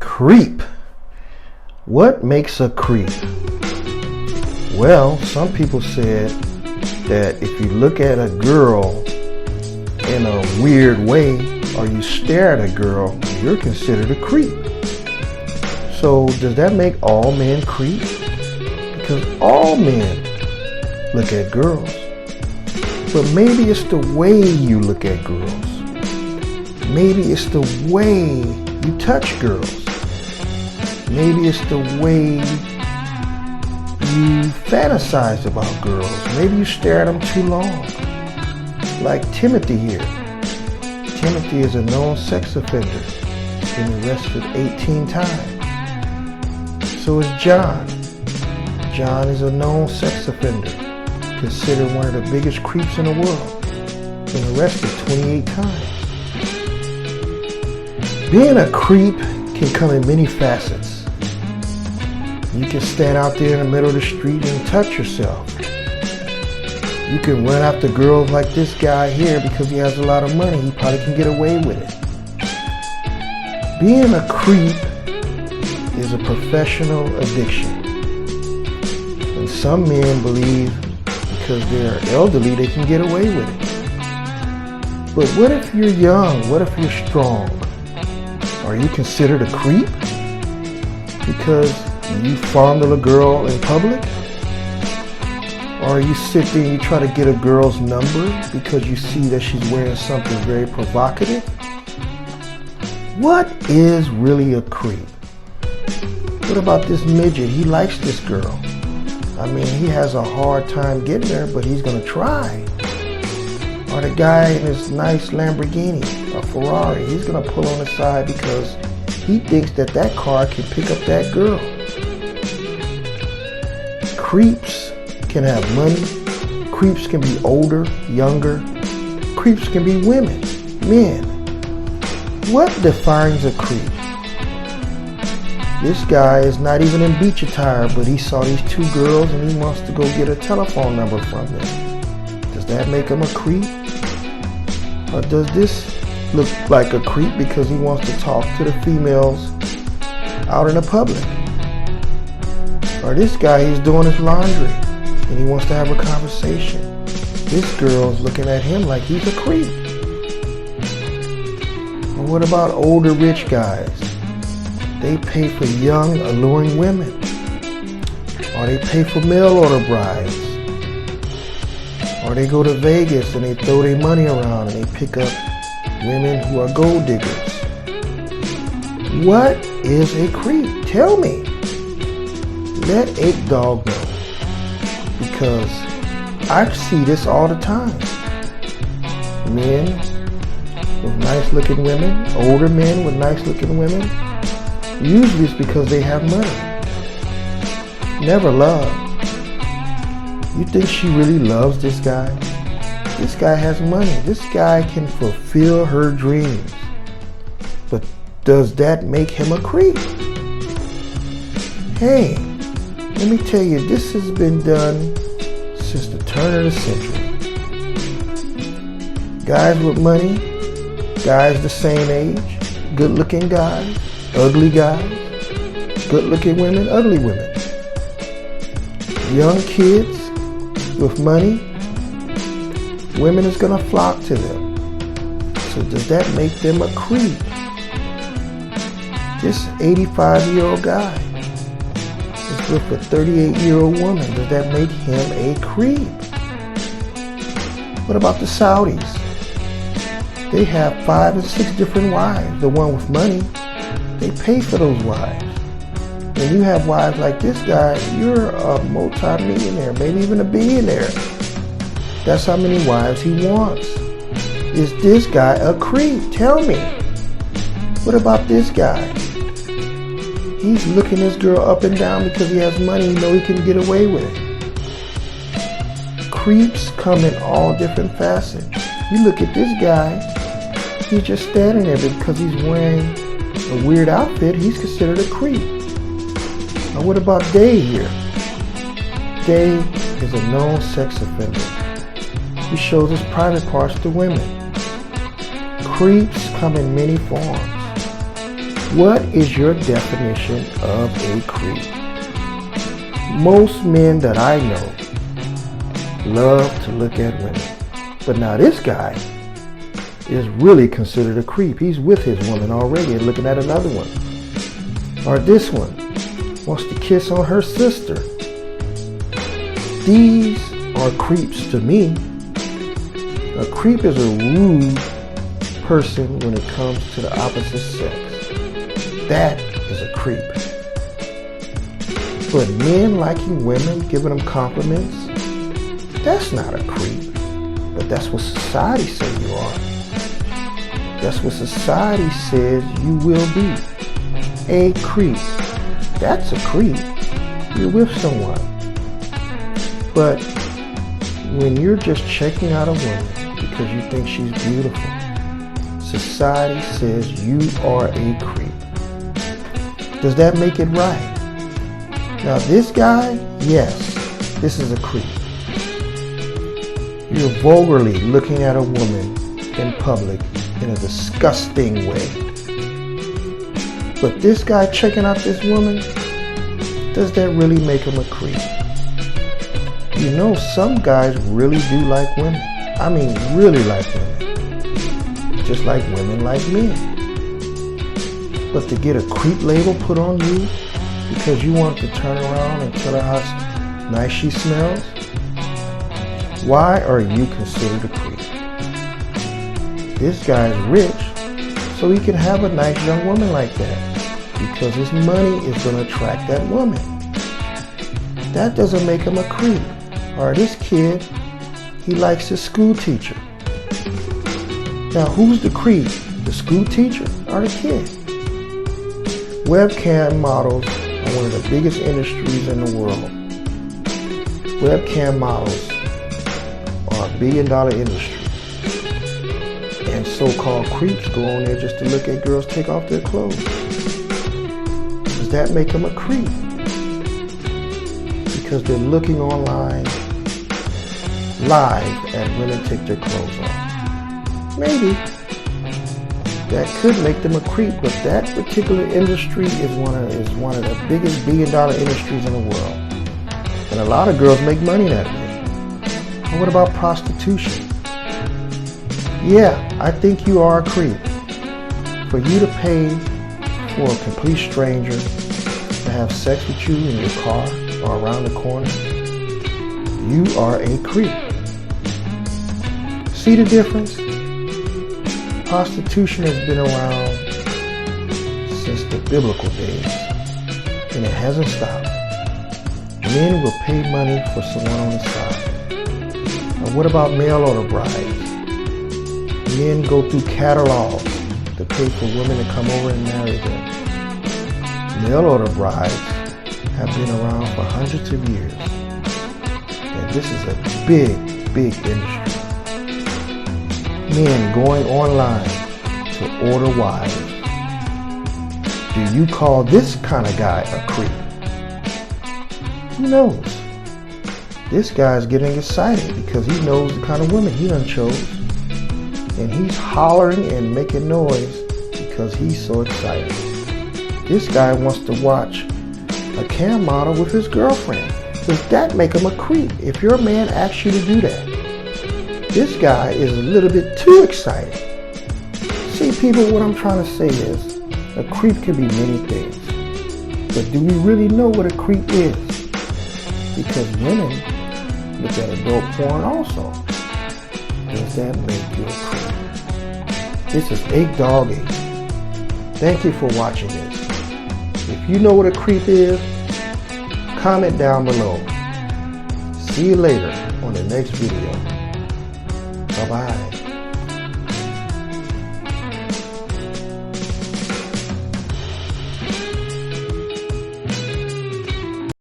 Creep. What makes a creep? Well, some people said that if you look at a girl in a weird way or you stare at a girl, you're considered a creep. So does that make all men creeps? Because all men look at girls. But maybe it's the way you look at girls. Maybe it's the way you touch girls. Maybe it's the way you fantasize about girls. Maybe you stare at them too long. Like Timothy here. Timothy is a known sex offender. Been arrested 18 times. So is John. John is a known sex offender. Considered one of the biggest creeps in the world. Been arrested 28 times. Being a creep can come in many facets. You can stand out there in the middle of the street and touch yourself. You can run after girls like this guy here because he has a lot of money. He probably can get away with it. Being a creep is a professional addiction. And some men believe because they're elderly they can get away with it. But what if you're young? What if you're strong? Are you considered a creep? Because you fondle a girl in public? Or you sit there and you try to get a girl's number because you see that she's wearing something very provocative? What is really a creep? What about this midget? He likes this girl. I mean, he has a hard time getting her, but he's gonna try. Or the guy in his nice Lamborghini, a Ferrari, he's gonna pull on the side because he thinks that that car can pick up that girl. Creeps can have money. Creeps can be older, younger. Creeps can be women, men. What defines a creep? This guy is not even in beach attire, but he saw these two girls and he wants to go get a telephone number from them. Does that make him a creep? Or does this look like a creep because he wants to talk to the females out in the public? Or this guy, he's doing his laundry and he wants to have a conversation. This girl's looking at him like he's a creep. Or what about older rich guys? They pay for young, alluring women. Or they pay for mail order brides. Or they go to Vegas and they throw their money around and they pick up women who are gold diggers. What is a creep? Tell me. Let Ape Dog know. Because I see this all the time. Men with nice looking women, older men with nice looking women. Usually it's because they have money. Never love. You think she really loves this guy? This guy has money. This guy can fulfill her dreams. But does that make him a creep? Hey, let me tell you, this has been done since the turn of the century. Guys with money, guys the same age, good-looking guys, ugly guys, good-looking women, ugly women. Young kids with money, women is gonna flock to them. So does that make them a creep? This 85-year-old guy is with a 38-year-old woman. Does that make him a creep? What about the Saudis? They have 5 and 6 different wives. The one with money, they pay for those wives. When you have wives like this guy, you're a multi-millionaire, maybe even a billionaire. That's how many wives he wants. Is this guy a creep? Tell me. What about this guy? He's looking this girl up and down because he has money. You know he can get away with it. Creeps come in all different facets. You look at this guy, he's just standing there because he's wearing a weird outfit. He's considered a creep. Now what about Day here? Day is a known sex offender. He shows his private parts to women. Creeps come in many forms. What is your definition of a creep? Most men that I know love to look at women. But now this guy is really considered a creep. He's with his woman already and looking at another one. Or this one wants to kiss on her sister. These are creeps to me. A creep is a rude person when it comes to the opposite sex. That is a creep. But men liking women, giving them compliments, that's not a creep. But that's what society says you are. That's what society says you will be. A creep. That's a creep. You're with someone. But when you're just checking out a woman because you think she's beautiful, society says you are a creep. Does that make it right? Now this guy, yes, this is a creep. You're vulgarly looking at a woman in public in a disgusting way. But this guy checking out this woman, does that really make him a creep? You know, some guys really do like women. I mean, really like women. Just like women like men. But to get a creep label put on you because you want to turn around and tell her how nice she smells, why are you considered a creep? This guy's rich, so he can have a nice young woman like that because his money is going to attract that woman. That doesn't make him a creep. Or this kid, he likes his school teacher. Now who's the creep? The school teacher or the kid? Webcam models are one of the biggest industries in the world. Webcam models are a billion-dollar industry. And so-called creeps go on there just to look at girls take off their clothes. Does that make them a creep? Because they're looking online live at women take their clothes off. Maybe. That could make them a creep, but that particular industry is one of the biggest billion-dollar industries in the world. And a lot of girls make money that way. And what about prostitution? Yeah, I think you are a creep. For you to pay for a complete stranger to have sex with you in your car or around the corner, you are a creep. See the difference? Prostitution has been around since the biblical days, and it hasn't stopped. Men will pay money for someone on the side. Now what about mail order brides? Men go through catalogs to pay for women to come over and marry them. Mail order brides have been around for hundreds of years. And this is a big, big industry. Men going online to order wives. Do you call this kind of guy a creep? Who knows? This guy's getting excited because he knows the kind of women he done chose. And he's hollering and making noise because he's so excited. This guy wants to watch a cam model with his girlfriend. Does that make him a creep if your man asks you to do that? This guy is a little bit too excited. See, people, what I'm trying to say is a creep can be many things. But do we really know what a creep is? Because women look at adult porn also. Does that make you a creep? This is Egg Dog 8. Thank you for watching this. If you know what a creep is, comment down below. See you later on the next video. Bye-bye.